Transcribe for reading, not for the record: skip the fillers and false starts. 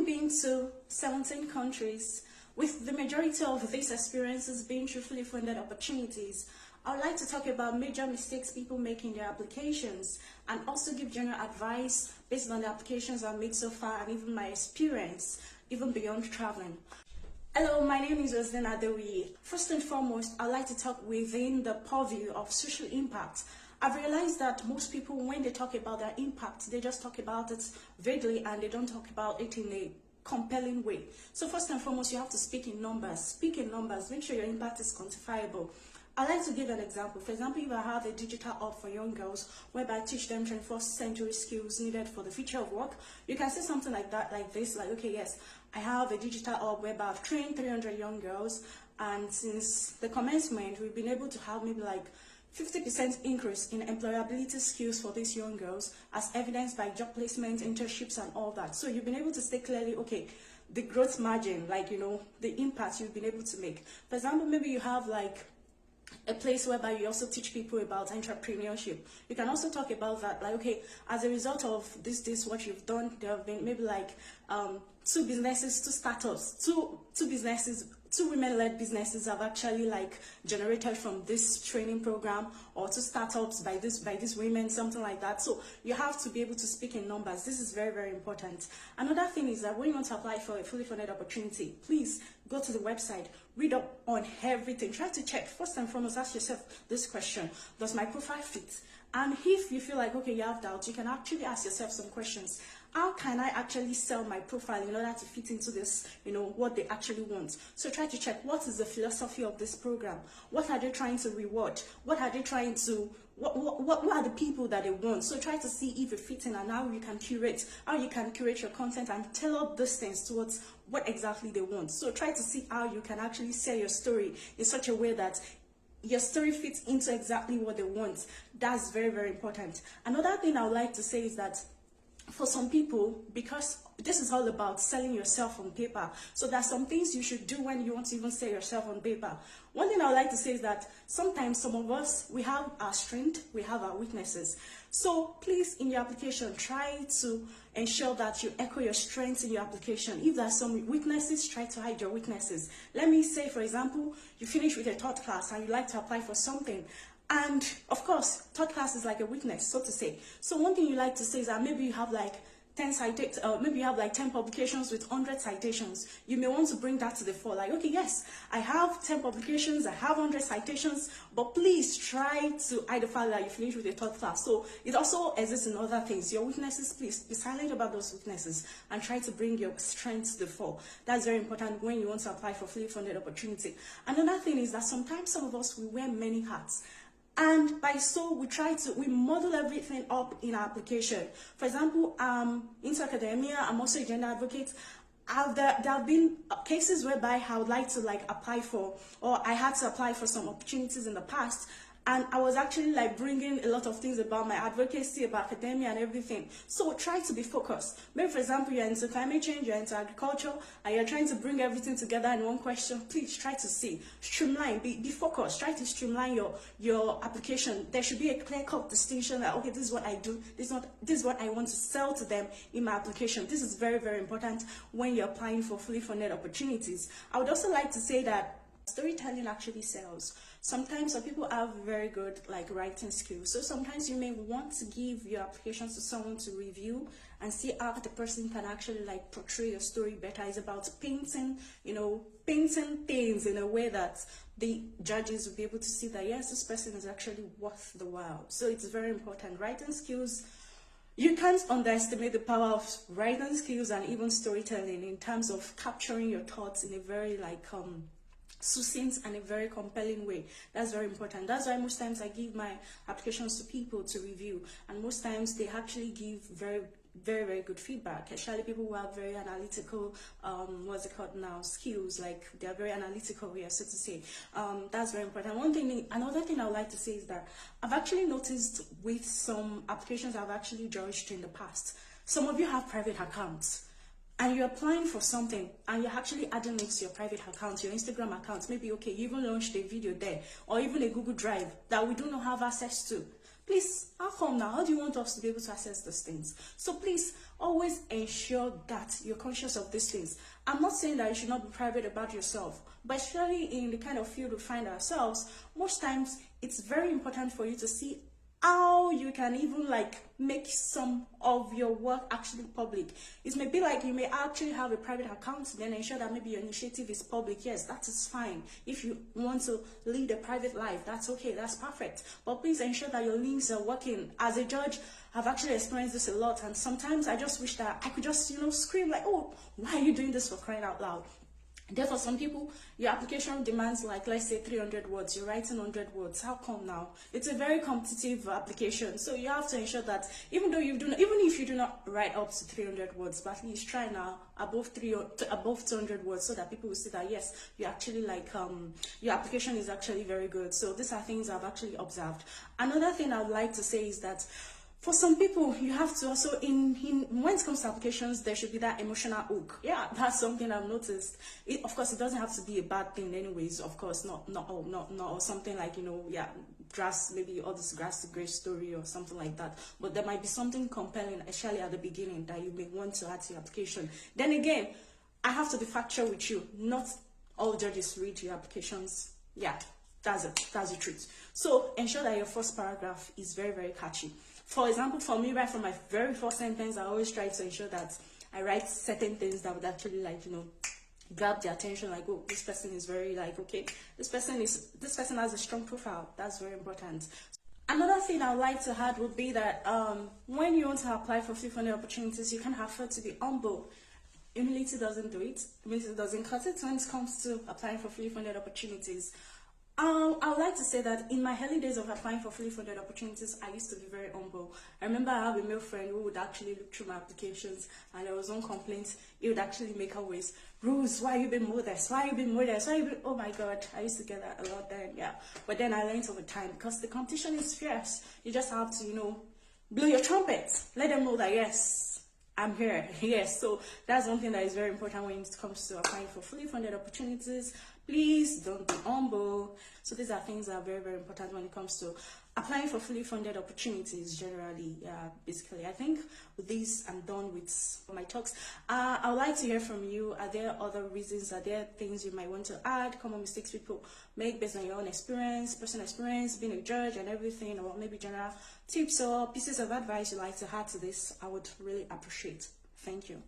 been to 17 countries, with the majority of these experiences being truthfully funded opportunities. I would like to talk about major mistakes people make in their applications and also give general advice based on the applications I've made so far and even my experience, even beyond traveling. Hello, my name is Roseline Adewuyi. First and foremost, I'd like to talk within the purview of social impact. I've realized that most people, when they talk about their impact, they just talk about it vaguely and they don't talk about it in a compelling way. So first and foremost, you have to speak in numbers. Speak in numbers. Make sure your impact is quantifiable. I like to give an example. For example, if I have a digital hub for young girls whereby I teach them 21st century skills needed for the future of work, you can say something like that, like this, like, okay, yes, I have a digital hub whereby I've trained 300 young girls, and since the commencement, we've been able to have maybe like 50% increase in employability skills for these young girls, as evidenced by job placement, internships, and all that. So you've been able to say clearly, okay, the growth margin, like, the impact you've been able to make. For example, maybe you have like a place whereby you also teach people about entrepreneurship. You can also talk about that, like, okay, as a result of this what you've done, there have been maybe like two businesses, two startups, two women-led businesses have actually like generated from this training program, or two startups by these women, something like that. So you have to be able to speak in numbers. This is very, very important. Another thing is that when you want to apply for a fully funded opportunity, please go to the website, read up on everything. Try to check. First and foremost, ask yourself this question: does my profile fit? And if you feel like, okay, you have doubts, you can actually ask yourself some questions. How can I actually sell my profile in order to fit into this, what they actually want? So try to check, what is the philosophy of this program? What are they trying to reward? What are they trying to, what are the people that they want? So try to see if it fits in and how you can curate your content and tailor those things towards what exactly they want. So try to see how you can actually sell your story in such a way that your story fits into exactly what they want. That's very, very important. Another thing I would like to say is that for some people, because this is all about selling yourself on paper, so there are some things you should do when you want to even sell yourself on paper. One thing I would like to say is that sometimes some of us, we have our strength, we have our weaknesses. So please, in your application, try to ensure that you echo your strengths in your application. If there are some weaknesses, try to hide your weaknesses. Let me say, for example, you finish with a third class and you like to apply for something. And of course, third class is like a weakness, so to say. So one thing you like to say is that maybe you have like 10 publications with 100 citations. You may want to bring that to the fore. Like, okay, yes, I have 10 publications, I have 100 citations, but please try to hide the fact that you finish with a third class. So it also exists in other things. Your weaknesses, please be silent about those weaknesses and try to bring your strengths to the fore. That's very important when you want to apply for fully funded opportunity. Another thing is that sometimes some of us, we wear many hats. And by so, we model everything up in our application. For example, into academia, I'm also a gender advocate. There have been cases whereby I would like to apply for, or I had to apply for some opportunities in the past. And I was actually bringing a lot of things about my advocacy, about academia and everything. So try to be focused. Maybe, for example, you're into climate change, you're into agriculture, and you're trying to bring everything together in one question. Please try to streamline, be focused. Try to streamline your application. There should be a clear-cut distinction that, okay, this is what I do. This is what I want to sell to them in my application. This is very, very important when you're applying for fully funded opportunities. I would also like to say that storytelling actually sells. Sometimes some people have very good writing skills, so sometimes you may want to give your application to someone to review and see how the person can actually portray your story better. It's about painting things in a way that the judges will be able to see that yes, this person is actually worth the while. So it's very important. Writing skills, you can't underestimate the power of writing skills and even storytelling in terms of capturing your thoughts in a very succinct and a very compelling way. That's very important. That's why most times I give my applications to people to review, and most times they actually give very, very, very good feedback, especially people who have very analytical skills, they're very analytical here, so to say. That's very important. Another thing I would like to say is that I've actually noticed with some applications I've actually judged in the past, some of you have private accounts and you're applying for something and you're actually adding links to your private account, your Instagram account. Maybe, okay, you even launched a video there, or even a Google Drive that we do not have access to. Please, how come now? How do you want us to be able to access these things? So please always ensure that you're conscious of these things. I'm not saying that you should not be private about yourself, but especially in the kind of field we find ourselves, most times it's very important for you to see how you can even like make some of your work actually public. It may be like you may actually have a private account, then ensure that maybe your initiative is public. Yes, that is fine. If you want to lead a private life, that's okay, that's perfect. But please ensure that your links are working. As a judge, I've actually experienced this a lot, and sometimes I just wish that I could just, scream like, oh, why are you doing this, for crying out loud? Therefore, some people, your application demands like, let's say 300 words, you're writing 100 words. How come now? It's a very competitive application. So you have to ensure that even if you do not write up to 300 words, but at least try now above 200 words, so that people will see that yes, you actually like, your application is actually very good. So these are things I've actually observed. Another thing I would like to say is that for some people, you have to also, when it comes to applications, there should be that emotional hook. Yeah, that's something I've noticed. Of course, it doesn't have to be a bad thing anyways, of course, not or something like, maybe all this grass to grace story or something like that. But there might be something compelling, especially at the beginning, that you may want to add to your application. Then again, I have to be factual with you. Not all judges read your applications. Yeah, that's it. That's the truth. So ensure that your first paragraph is very, very catchy. For example, for me, right from my very first sentence, I always try to ensure that I write certain things that would actually grab the attention. Like, oh, this person is very okay, this person has a strong profile. That's very important. Another thing I would like to add would be that when you want to apply for free-funded opportunities, you can afford to be humble. Humility doesn't do it. Humility doesn't cut it when it comes to applying for free-funded opportunities. I would like to say that in my early days of applying for fully funded opportunities, I used to be very humble. I remember I have a male friend who would actually look through my applications, and there was one complaint. He would actually make her ways, Rose, why you been modest? Why you been modest? Why you been... Oh my God, I used to get that a lot then, yeah. But then I learned over time, because the competition is fierce. You just have to, blow your trumpet. Let them know that, yes, I'm here. Yes, so that's one thing that is very important when it comes to applying for fully funded opportunities. Please don't be humble. So these are things that are very, very important when it comes to applying for fully funded opportunities generally. Yeah, basically, I think with this, I'm done with my talks. I would like to hear from you. Are there other reasons? Are there things you might want to add? Common mistakes people make based on your own experience, personal experience, being a judge and everything, or maybe general tips or pieces of advice you'd like to add to this? I would really appreciate. Thank you.